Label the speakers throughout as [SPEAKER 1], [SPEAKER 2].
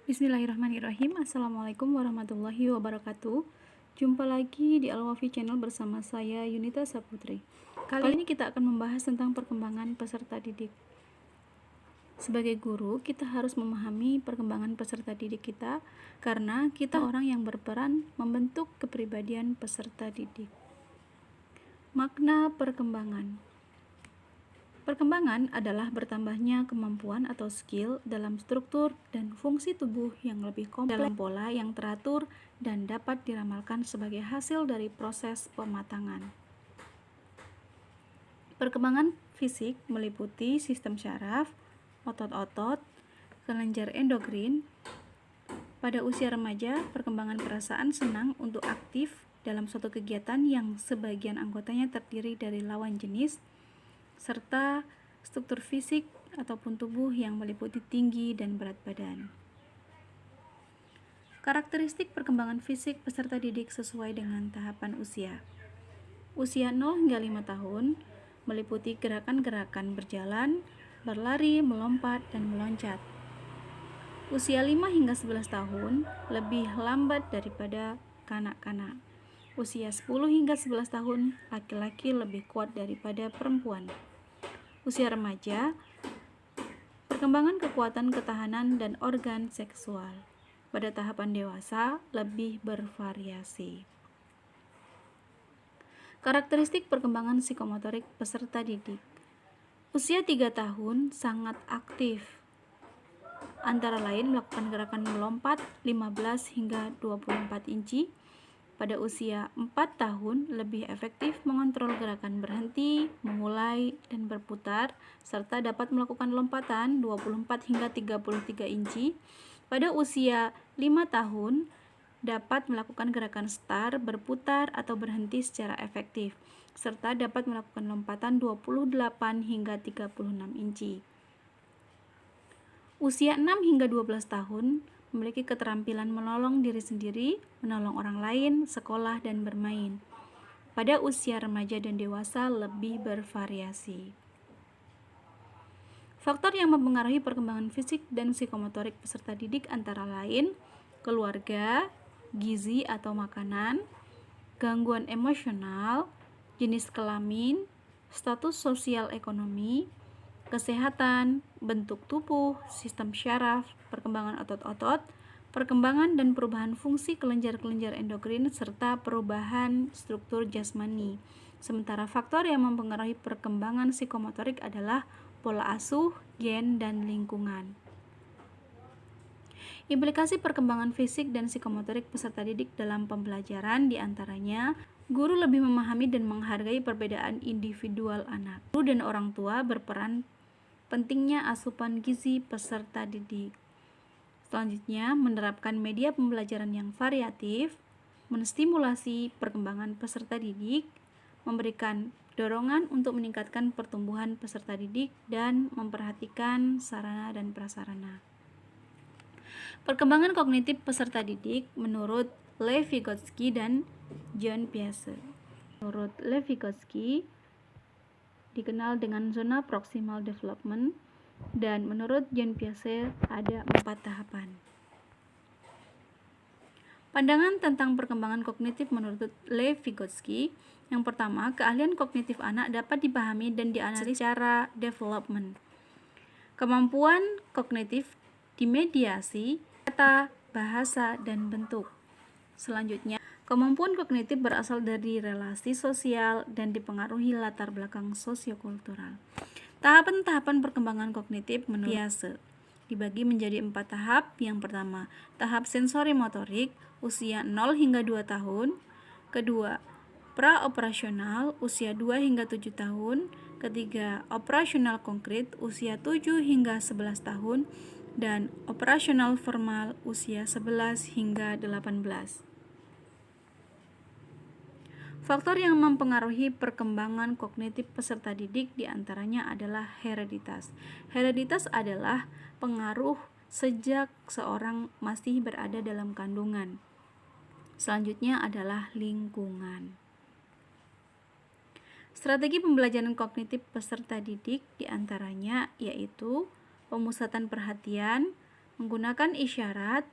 [SPEAKER 1] Bismillahirrahmanirrahim. Assalamualaikum warahmatullahi wabarakatuh. Jumpa lagi di Al-Wafi Channel bersama saya Yunita Saputri. Kali ini kita akan membahas tentang perkembangan peserta didik. Sebagai guru, kita harus memahami perkembangan peserta didik kita karena kita orang yang berperan membentuk kepribadian peserta didik. Makna perkembangan. Perkembangan adalah bertambahnya kemampuan atau skill dalam struktur dan fungsi tubuh yang lebih kompleks dalam pola yang teratur dan dapat diramalkan sebagai hasil dari proses pematangan. Perkembangan fisik meliputi sistem syaraf, otot-otot, kelenjar endokrin. Pada usia remaja, perkembangan perasaan senang untuk aktif dalam suatu kegiatan yang sebagian anggotanya terdiri dari lawan jenis, serta struktur fisik ataupun tubuh yang meliputi tinggi dan berat badan. Karakteristik perkembangan fisik peserta didik sesuai dengan tahapan usia. Usia 0 hingga 5 tahun meliputi gerakan-gerakan berjalan, berlari, melompat, dan meloncat. Usia 5 hingga 11 tahun lebih lambat daripada kanak-kanak. Usia 10 hingga 11 tahun, laki-laki lebih kuat daripada perempuan. Usia remaja, perkembangan kekuatan ketahanan dan organ seksual. Pada tahapan dewasa, lebih bervariasi. Karakteristik perkembangan psikomotorik peserta didik. Usia 3 tahun sangat aktif. Antara lain melakukan gerakan melompat 15 hingga 24 inci. Pada usia 4 tahun lebih efektif mengontrol gerakan berhenti, memulai, dan berputar, serta dapat melakukan lompatan 24 hingga 33 inci. Pada usia 5 tahun dapat melakukan gerakan start, berputar, atau berhenti secara efektif, serta dapat melakukan lompatan 28 hingga 36 inci. Usia 6 hingga 12 tahun memiliki keterampilan menolong diri sendiri, menolong orang lain, sekolah, dan bermain. Pada usia remaja dan dewasa lebih bervariasi. Faktor yang mempengaruhi perkembangan fisik dan psikomotorik peserta didik antara lain keluarga, gizi atau makanan, gangguan emosional, jenis kelamin, status sosial ekonomi, kesehatan, bentuk tubuh, sistem syaraf, perkembangan otot-otot, perkembangan dan perubahan fungsi kelenjar-kelenjar endokrin, serta perubahan struktur jasmani. Sementara faktor yang mempengaruhi perkembangan psikomotorik adalah pola asuh, gen, dan lingkungan. Implikasi perkembangan fisik dan psikomotorik peserta didik dalam pembelajaran diantaranya guru lebih memahami dan menghargai perbedaan individual anak. Guru dan orang tua berperan pentingnya asupan gizi peserta didik. Selanjutnya, menerapkan media pembelajaran yang variatif, menstimulasi perkembangan peserta didik, memberikan dorongan untuk meningkatkan pertumbuhan peserta didik, dan memperhatikan sarana dan prasarana. Perkembangan kognitif peserta didik menurut Lev Vygotsky dan John Piaget. Menurut Lev Vygotsky dikenal dengan zona proximal development, dan menurut John Piaget ada 4 tahapan. Pandangan tentang perkembangan kognitif menurut Lev Vygotsky. Yang pertama, keahlian kognitif anak dapat dipahami dan dianalisis secara development. Kemampuan kognitif dimediasi kata, bahasa, dan bentuk. Selanjutnya, kemampuan kognitif berasal dari relasi sosial dan dipengaruhi latar belakang sosiokultural. Tahapan-tahapan perkembangan kognitif menurut Piaget dibagi menjadi 4 tahap. Yang pertama, tahap sensori motorik usia 0 hingga 2 tahun. Kedua, praoperasional usia 2 hingga 7 tahun. Ketiga, operasional konkret usia 7 hingga 11 tahun. Dan operasional formal usia 11 hingga 18. Faktor yang mempengaruhi perkembangan kognitif peserta didik diantaranya adalah hereditas. Hereditas adalah pengaruh sejak seorang masih berada dalam kandungan. Selanjutnya adalah lingkungan. Strategi pembelajaran kognitif peserta didik diantaranya yaitu pemusatan perhatian, menggunakan isyarat,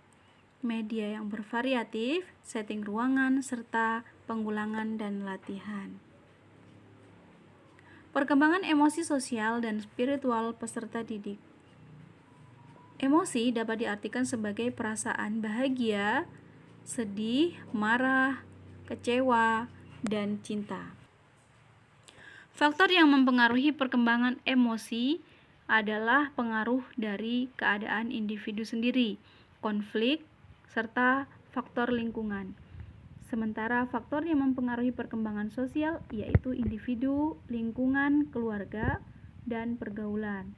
[SPEAKER 1] media yang bervariatif, setting ruangan, serta pengulangan dan latihan. Perkembangan emosi sosial dan spiritual peserta didik. Emosi dapat diartikan sebagai perasaan bahagia, sedih, marah, kecewa, dan cinta. Faktor yang mempengaruhi perkembangan emosi adalah pengaruh dari keadaan individu sendiri, konflik, serta faktor lingkungan. Sementara faktor yang mempengaruhi perkembangan sosial yaitu individu, lingkungan, keluarga, dan pergaulan.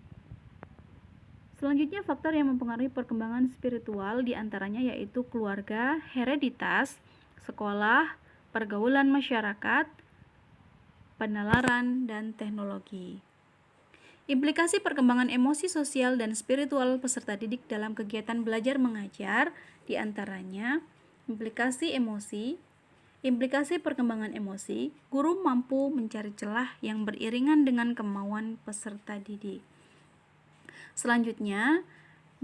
[SPEAKER 1] Selanjutnya, faktor yang mempengaruhi perkembangan spiritual diantaranya yaitu keluarga, hereditas, sekolah, pergaulan masyarakat, penalaran, dan teknologi. Implikasi perkembangan emosi sosial dan spiritual peserta didik dalam kegiatan belajar mengajar diantaranya implikasi emosi, implikasi perkembangan emosi, guru mampu mencari celah yang beriringan dengan kemauan peserta didik. Selanjutnya,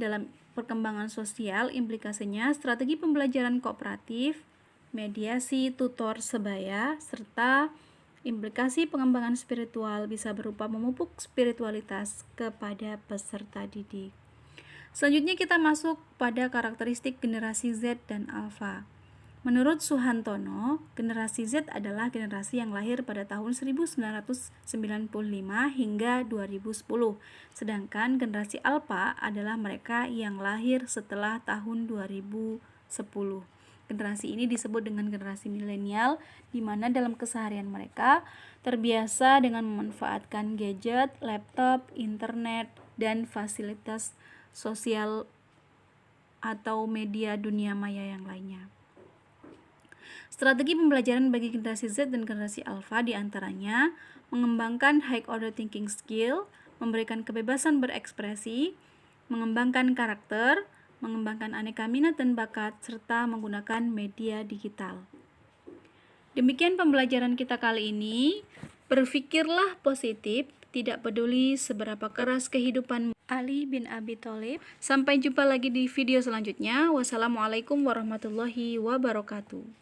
[SPEAKER 1] dalam perkembangan sosial, implikasinya strategi pembelajaran kooperatif, mediasi tutor sebaya, serta implikasi pengembangan spiritual bisa berupa memupuk spiritualitas kepada peserta didik. Selanjutnya kita masuk pada karakteristik generasi Z dan Alpha. Menurut Suhantono, generasi Z adalah generasi yang lahir pada tahun 1995 hingga 2010, sedangkan generasi Alpha adalah mereka yang lahir setelah tahun 2010. Generasi ini disebut dengan generasi milenial, di mana dalam keseharian mereka terbiasa dengan memanfaatkan gadget, laptop, internet, dan fasilitas sosial atau media dunia maya yang lainnya. Strategi pembelajaran bagi generasi Z dan generasi Alpha diantaranya mengembangkan high order thinking skill, memberikan kebebasan berekspresi, mengembangkan karakter, mengembangkan aneka minat dan bakat, serta menggunakan media digital. Demikian pembelajaran kita kali ini. Berpikirlah positif, tidak peduli seberapa keras kehidupan. Ali bin Abi Thalib. Sampai jumpa lagi di video selanjutnya. Wassalamualaikum warahmatullahi wabarakatuh.